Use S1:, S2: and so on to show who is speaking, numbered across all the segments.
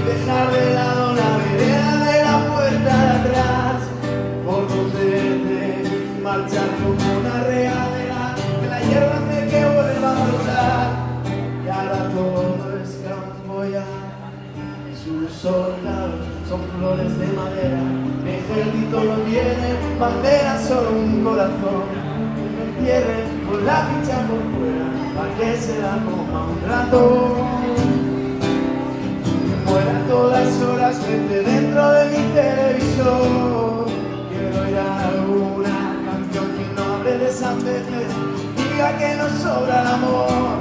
S1: dejar de lado la vereda de la puerta de atrás, por donde te marchar como una regadera, que la hierba hace que vuelva a brotar, y ahora todo es campo ya. Sus soldados son flores de madera, mi ejército no tiene bandera, solo un corazón. Que me entierren con la ficha por fuera, pa' que se la coma un ratón. Muera todas horas gente dentro de mi televisor. Quiero oír alguna canción que no hable de sandeces, diga que nos sobra el amor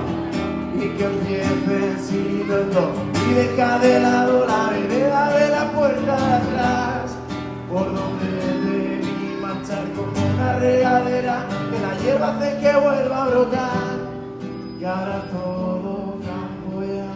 S1: y que empiece sin el do y deja de lado la vereda de la puerta de atrás, por donde debí marchar como una regadera, que la hierba hace que vuelva a brotar, y ahora todo campo ya.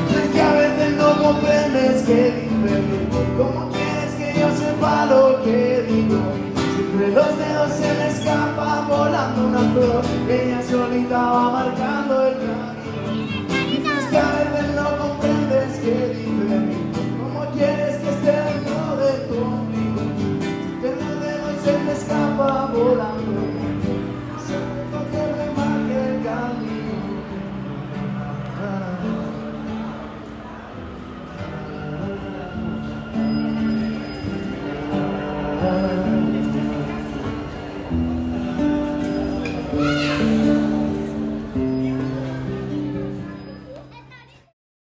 S1: Sé que a veces no comprendes que dices, ¿cómo quieres que yo sepa lo que digo? Si entre los dedos se me escapa volando una flor, ella solita va